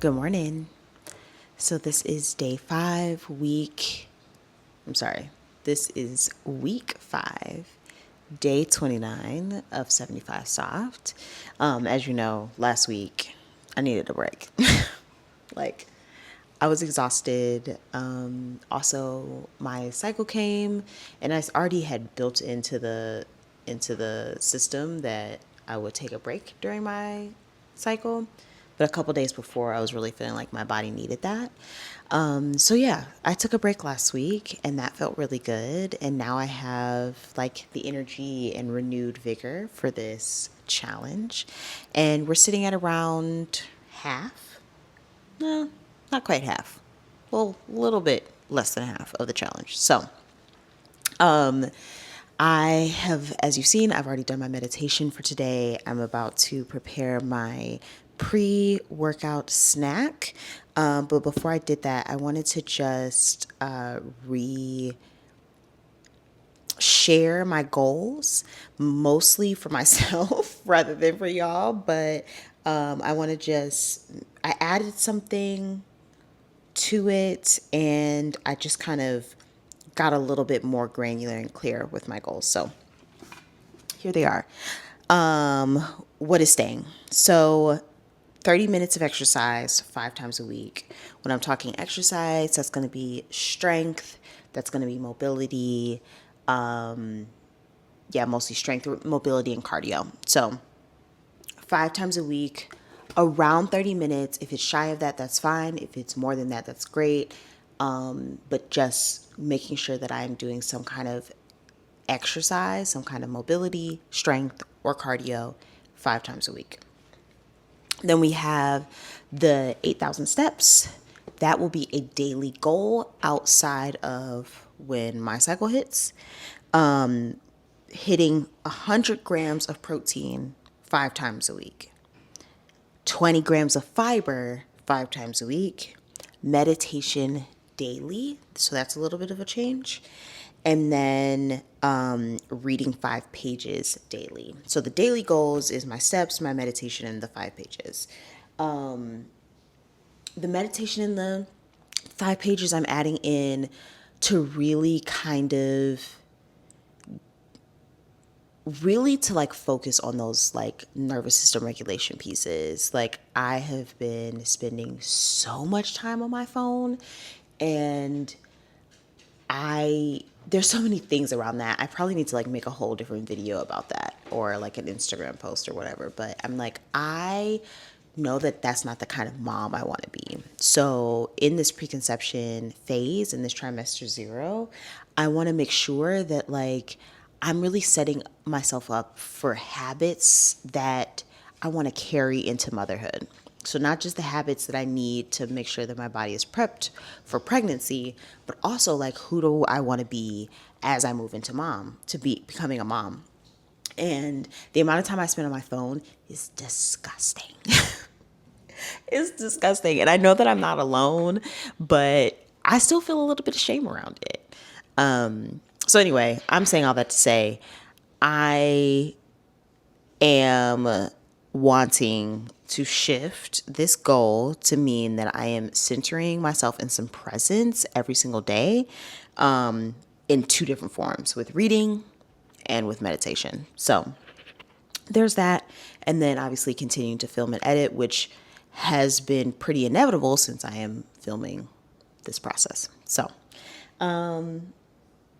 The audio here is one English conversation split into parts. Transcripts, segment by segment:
Good morning. So this is this is week 5, day 29 of 75 Soft. As you know, last week I needed a break. Like, I was exhausted. Also, my cycle came, and I already had built into the system that I would take a break during my cycle. But a couple days before, I was really feeling like my body needed that. So yeah, I took a break last week, and that felt really good. And now I have like the energy and renewed vigor for this challenge. And we're sitting at around half. No, not quite half. Well, a little bit less than half of the challenge. So, I have, as you've seen, I've already done my meditation for today. I'm about to prepare my pre workout snack. But before I did that, I wanted to just share my goals, mostly for myself rather than for y'all. But I want to I added something to it, and I just kind of got a little bit more granular and clear with my goals. So here they are. What is staying? So 30 minutes of exercise 5 times a week. When I'm talking exercise, that's going to be strength, that's going to be mobility. Mostly strength, mobility, and cardio. So 5 times a week, around 30 minutes. If it's shy of that, that's fine. If it's more than that, that's great. But just making sure that I'm doing some kind of exercise, some kind of mobility, strength, or cardio 5 times a week. Then we have the 8,000 steps. That will be a daily goal outside of when my cycle hits. Hitting 100 grams of protein 5 times a week, 20 grams of fiber 5 times a week, meditation daily. So that's a little bit of a change. And then reading 5 pages daily. So the daily goals is my steps, my meditation, and the 5 pages. The meditation in the 5 pages I'm adding in to really to like focus on those like nervous system regulation pieces. Like, I have been spending so much time on my phone, and there's so many things around that. I probably need to like make a whole different video about that, or like an Instagram post or whatever. But I'm like, I know that that's not the kind of mom I want to be. So in this preconception phase, in this trimester 0, I want to make sure that like I'm really setting myself up for habits that I want to carry into motherhood. So not just the habits that I need to make sure that my body is prepped for pregnancy, but also like, who do I want to be as I move into becoming a mom. And the amount of time I spend on my phone is disgusting. It's disgusting. And I know that I'm not alone, but I still feel a little bit of shame around it. So anyway, I'm saying all that to say, I am wanting to shift this goal to mean that I am centering myself in some presence every single day, in 2 different forms, with reading and with meditation. So there's that. And then obviously continuing to film and edit, which has been pretty inevitable since I am filming this process. So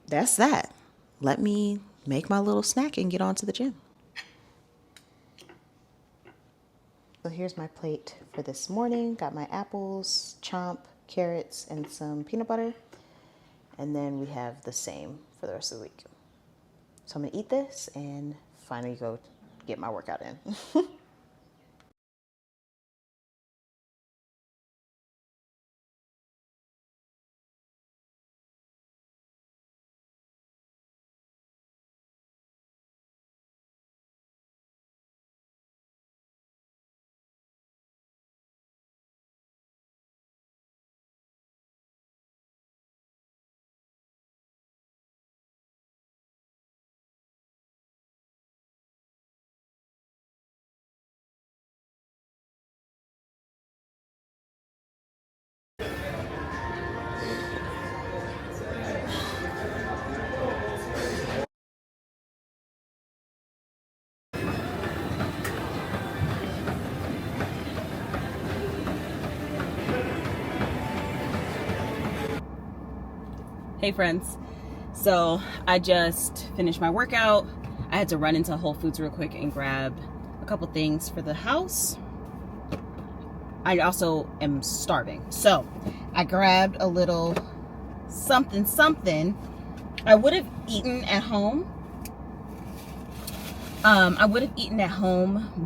that's that. Let me make my little snack and get on to the gym. So here's my plate for this morning. Got my apples, chomp, carrots, and some peanut butter. And then we have the same for the rest of the week. So I'm gonna eat this and finally go get my workout in. Hey friends. So I just finished my workout. I had to run into Whole Foods real quick and grab a couple things for the house. I also am starving. So I grabbed a little something. I would have eaten at home.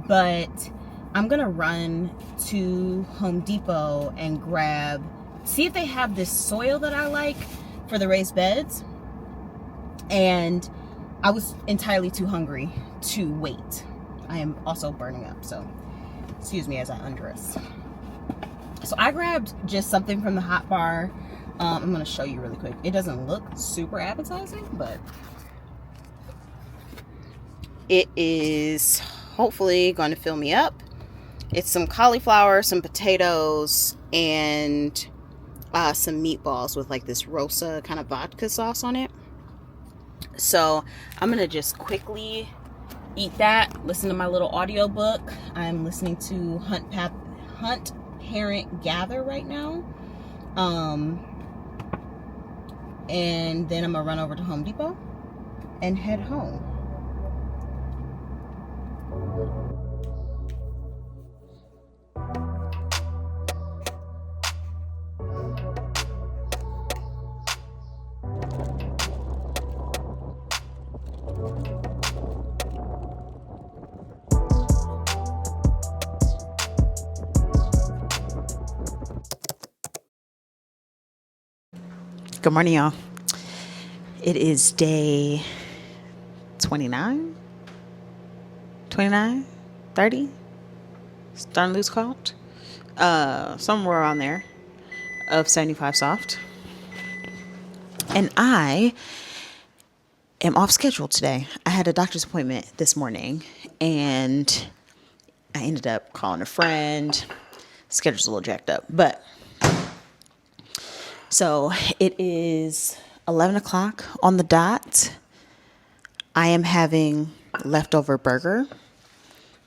But I'm gonna run to Home Depot and see if they have this soil that I like for the raised beds. And I was entirely too hungry to wait. I am also burning up, so excuse me as I undress. So I grabbed just something from the hot bar. I'm gonna show you really quick. It doesn't look super appetizing, but it is hopefully going to fill me up. It's some cauliflower, some potatoes, and some meatballs with like this Rosa kind of vodka sauce on it. So I'm gonna just quickly eat that, listen to my little audiobook. I'm listening to Hunt, Parent, Gather right now. And then I'm gonna run over to Home Depot and head home. Good morning, y'all. It is day 29, 30, starting to lose count, somewhere around there, of 75 soft. And I am off schedule today. I had a doctor's appointment this morning, and I ended up calling a friend. Schedule's a little jacked up, but so it is 11 o'clock on the dot. I am having leftover burger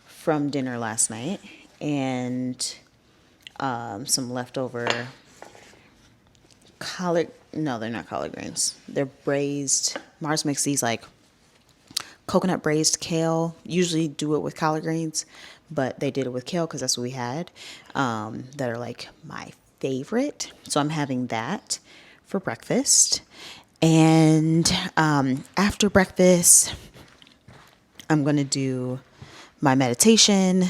from dinner last night and some leftover no, they're not collard greens. They're braised. Mars makes these like coconut braised kale. Usually do it with collard greens, but they did it with kale because that's what we had, that are like my favorite. So I'm having that for breakfast. And after breakfast, I'm going to do my meditation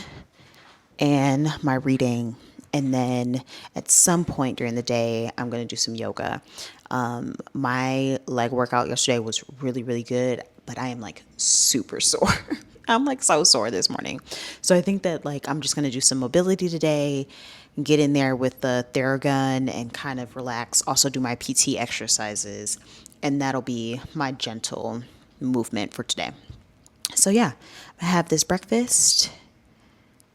and my reading. And then at some point during the day, I'm going to do some yoga. My leg workout yesterday was really, really good, but I am like super sore. I'm like so sore this morning. So I think that like I'm just going to do some mobility today, get in there with the Theragun and kind of relax. Also do my PT exercises, and that'll be my gentle movement for today. So yeah, I have this breakfast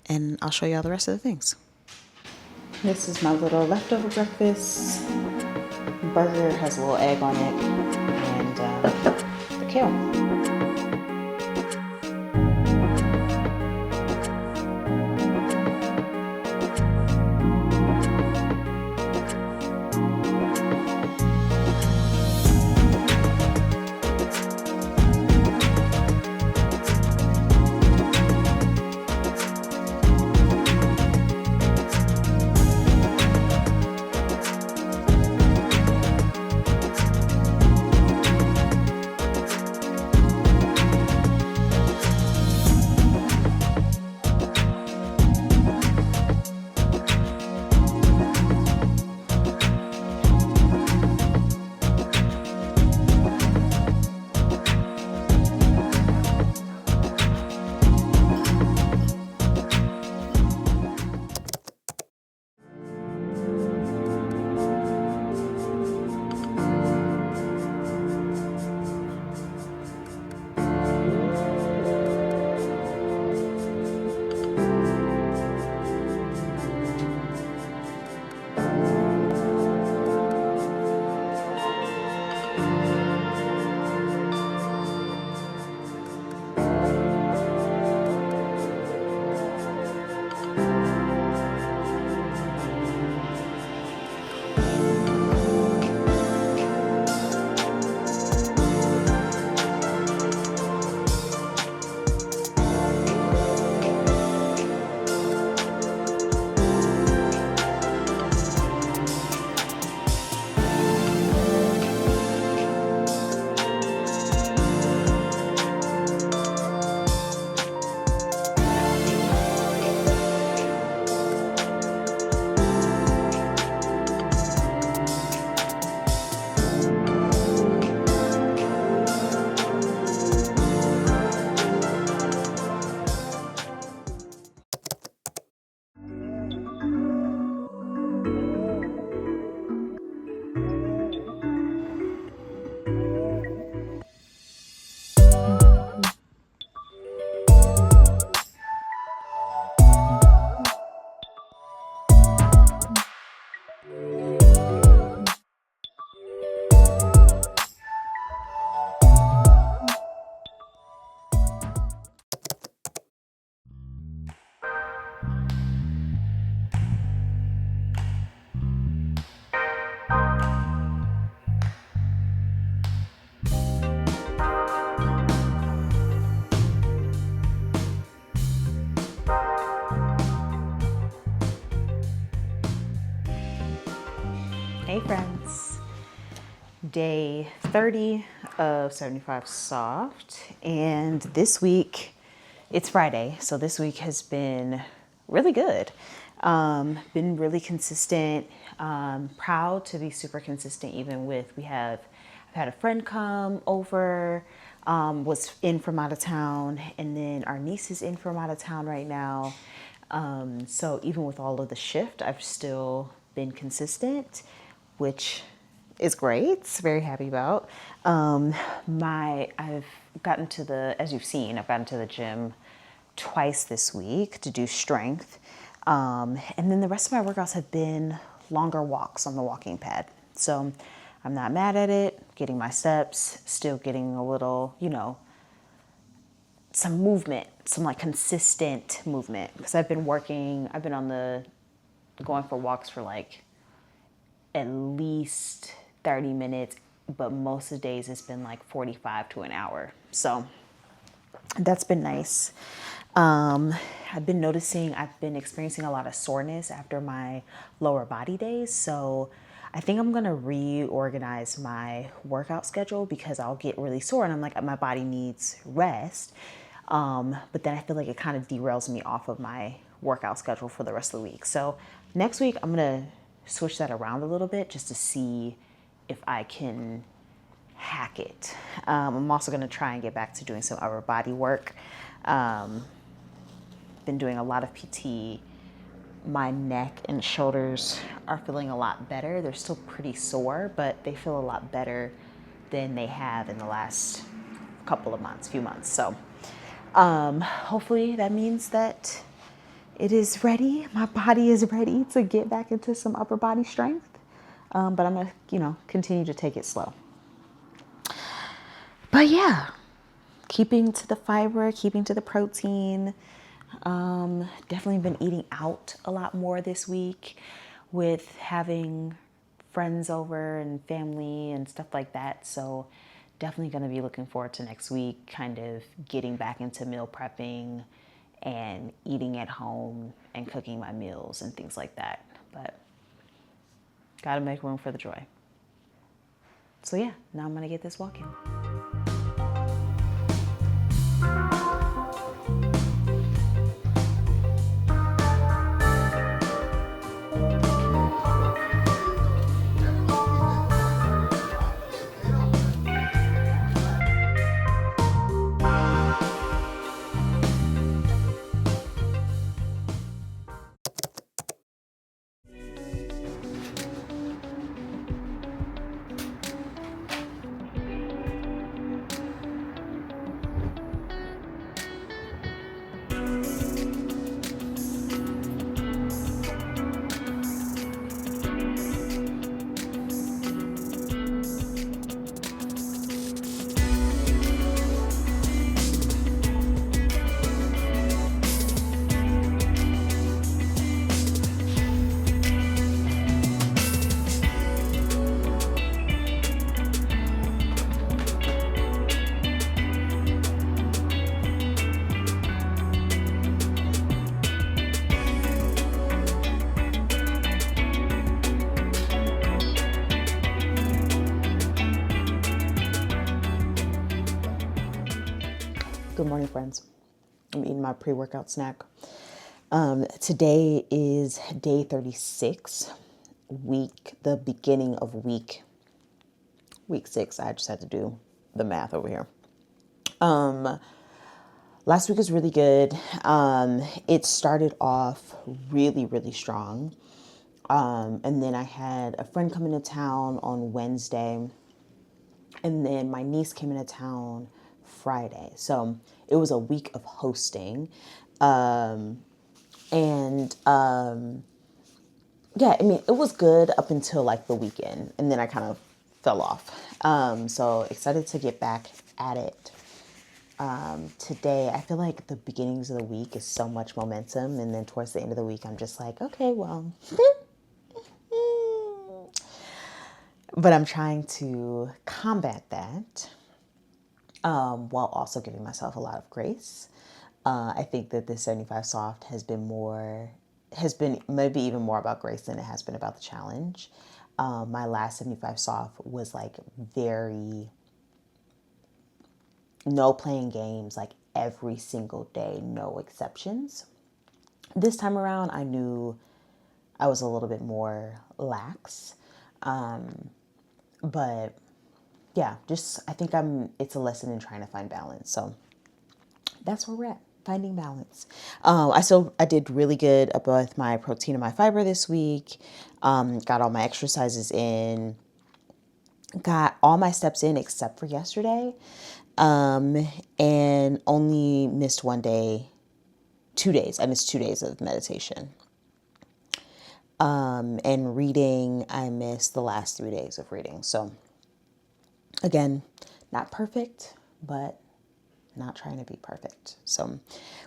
and I'll show you all the rest of the things. This is my little leftover breakfast. Burger has a little egg on it and the kale. day 30 of 75 soft, and this week it's Friday, so this week has been really good. Been really consistent. Proud to be super consistent, even with I've had a friend come over, was in from out of town, and then our niece is in from out of town right now. So even with all of the shift, I've still been consistent, which is great. Very happy about. I've gotten to as you've seen, I've gotten to the gym twice this week to do strength. And then the rest of my workouts have been longer walks on the walking pad. So I'm not mad at it, getting my steps, still getting a little, some movement, some like consistent movement. Because I've been going for walks for like at least 30 minutes, but most of the days it's been like 45 to an hour. So that's been nice. I've been noticing I've been experiencing a lot of soreness after my lower body days. So I think I'm going to reorganize my workout schedule because I'll get really sore and I'm like, my body needs rest. But then I feel like it kind of derails me off of my workout schedule for the rest of the week. So next week, I'm going to switch that around a little bit just to see if I can hack it. I'm also going to try and get back to doing some upper body work. Been doing a lot of PT. My neck and shoulders are feeling a lot better. They're still pretty sore, but they feel a lot better than they have in the last few months. So hopefully that means that it is ready. My body is ready to get back into some upper body strength. But I'm going to, continue to take it slow. But yeah, keeping to the fiber, keeping to the protein. Definitely been eating out a lot more this week with having friends over and family and stuff like that. So definitely going to be looking forward to next week, kind of getting back into meal prepping and eating at home and cooking my meals and things like that. But got to make room for the joy. So yeah, now I'm going to get this walk in. Good morning, friends. I'm eating my pre-workout snack. Today is day 36, the beginning of week 6. I just had to do the math over here. Last week was really good. It started off really, really strong. And then I had a friend come into town on Wednesday, and then my niece came into town Friday. So it was a week of hosting. Yeah, I mean, it was good up until like the weekend, and then I kind of fell off. So excited to get back at it. Today, I feel like the beginnings of the week is so much momentum, and then towards the end of the week, I'm just like, okay, well, but I'm trying to combat that while also giving myself a lot of grace. I think that this 75 soft has been maybe even more about grace than it has been about the challenge. My last 75 soft was like very, no playing games, like every single day, no exceptions. This time around, I knew I was a little bit more lax. But yeah, just I think it's a lesson in trying to find balance. So that's where we're at, finding balance. I did really good with my protein and my fiber this week. Got all my exercises in, got all my steps in except for yesterday. And only missed 2 days. I missed 2 days of meditation. And reading, I missed the last 3 days of reading. So again, not perfect, but not trying to be perfect. So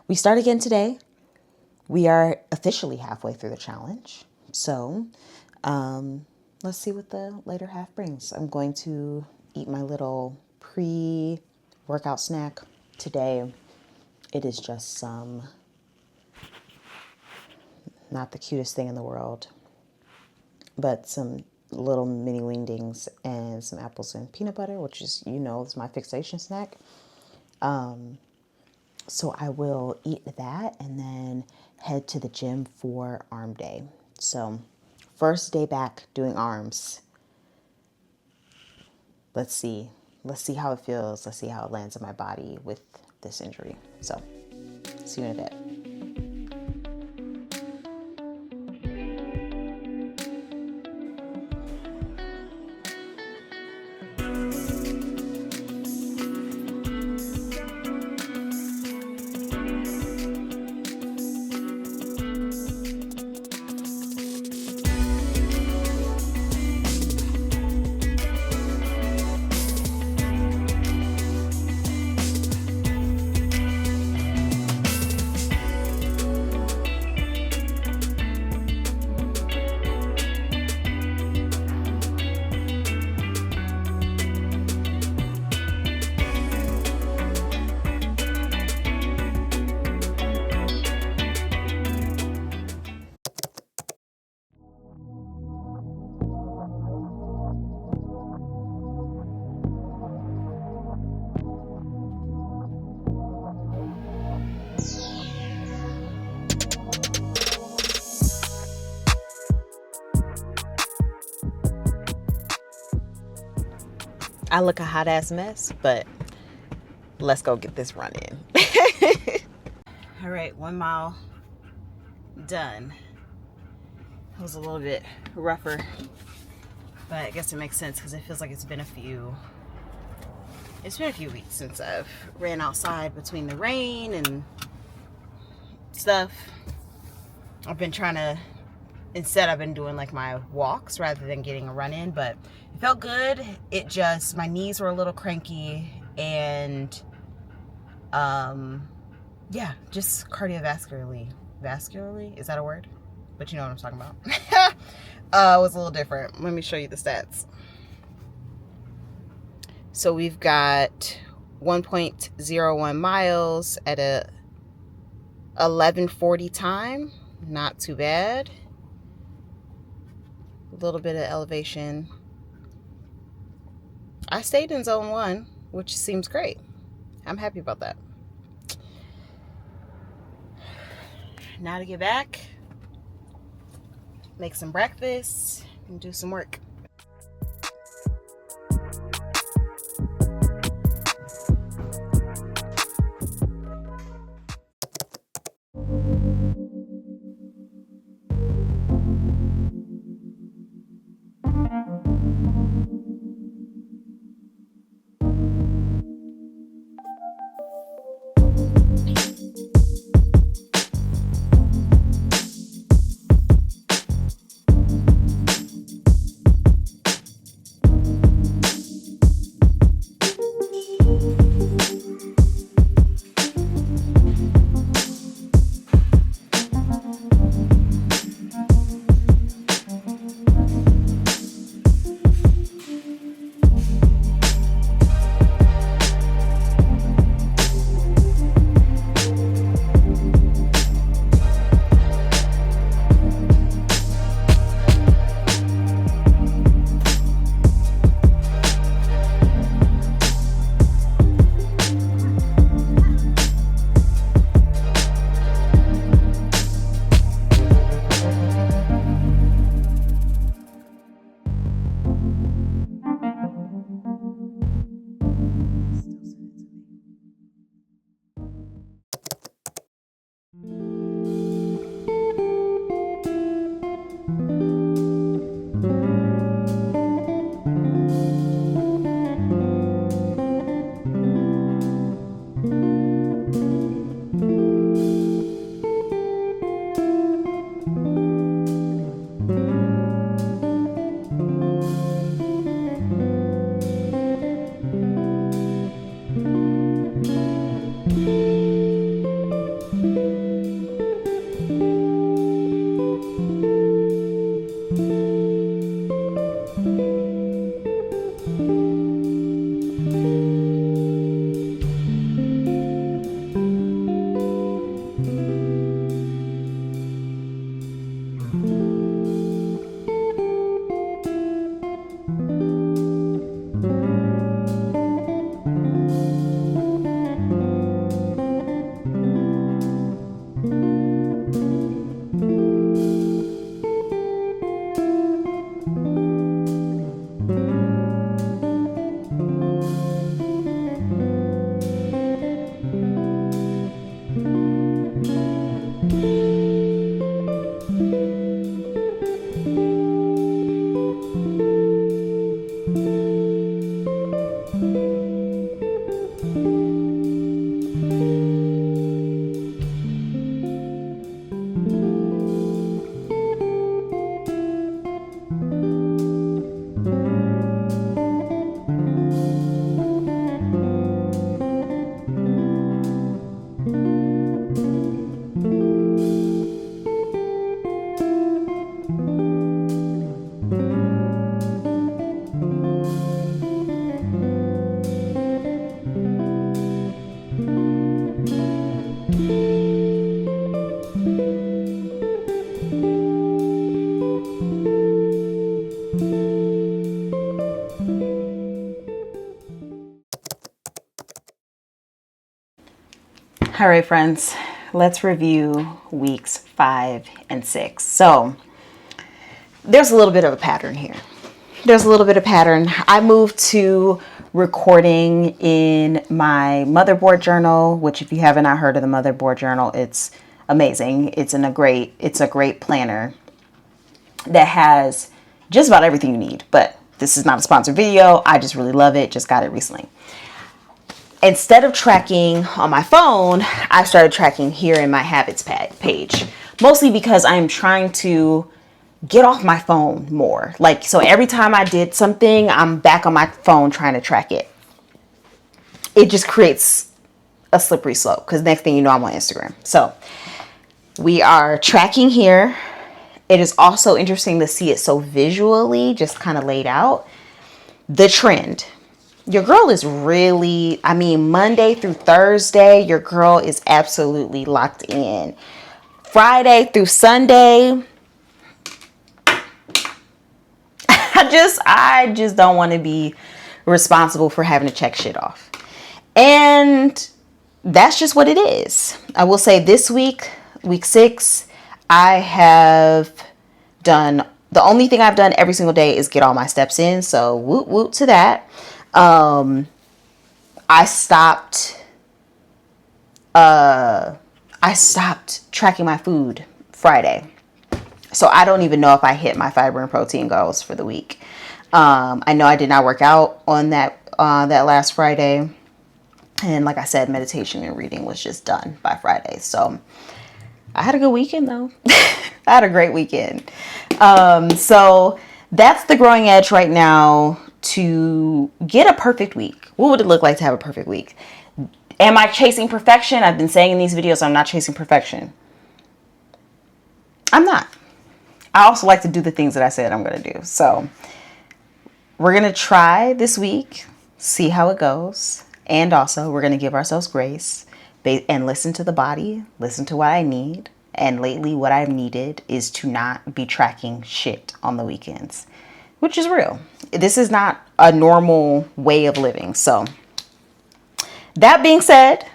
we start again today. We are officially halfway through the challenge. So let's see what the later half brings. I'm going to eat my little pre-workout snack today. It is just some, not the cutest thing in the world, but some little mini wingdings and some apples and peanut butter, which is, is my fixation snack. So I will eat that and then head to the gym for arm day. So first day back doing arms. Let's see how it feels. Let's see how it lands in my body with this injury. So see you in a bit. I look a hot ass mess, but let's go get this run in. All right, 1 mile done. It was a little bit rougher, but I guess it makes sense because it feels like it's been a few weeks since I've ran outside between the rain and stuff. I've been doing like my walks rather than getting a run in, but it felt good. My knees were a little cranky and just cardiovascularly, is that a word? But you know what I'm talking about. It was a little different. Let me show you the stats. So we've got 1.01 miles at a 11:40 time. Not too bad. A little bit of elevation. I stayed in zone 1, which seems great. I'm happy about that. Now to get back, make some breakfast, and do some work. All right, friends, let's review weeks 5 and 6. So there's a little bit of a pattern here. There's a little bit of pattern. I moved to recording in my motherboard journal, which if you haven't not heard of the motherboard journal, it's amazing. It's a great planner that has just about everything you need. But this is not a sponsored video. I just really love it. Just got it recently. Instead of tracking on my phone, I started tracking here in my habits page, mostly because I'm trying to get off my phone more. Like, so every time I did something, I'm back on my phone trying to track it. It just creates a slippery slope because next thing you know, I'm on Instagram. So we are tracking here. It is also interesting to see it so visually, just kind of laid out. The trend. Your girl is really, I mean, Monday through Thursday, your girl is absolutely locked in. Friday through Sunday, I just don't want to be responsible for having to check shit off. And that's just what it is. I will say this week, week 6, I have done, the only thing I've done every single day is get all my steps in. So woot woot to that. I stopped tracking my food Friday. So I don't even know if I hit my fiber and protein goals for the week. I know I did not work out on that last Friday. And like I said, meditation and reading was just done by Friday. So I had a good weekend though. I had a great weekend. So that's the growing edge right now to get a perfect week. What would it look like to have a perfect week? Am I chasing perfection? I've been saying in these videos, I'm not chasing perfection. I'm not. I also like to do the things that I said I'm going to do. So we're going to try this week, see how it goes. And also we're going to give ourselves grace and listen to the body, listen to what I need. And lately what I've needed is to not be tracking shit on the weekends, which is real. This is not a normal way of living. So that being said,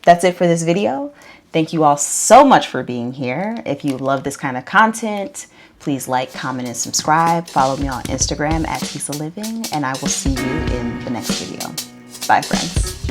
that's it for this video. Thank you all so much for being here. If you love this kind of content, please like, comment, and subscribe. Follow me on Instagram at Tisa Living, and I will see you in the next video. Bye, friends.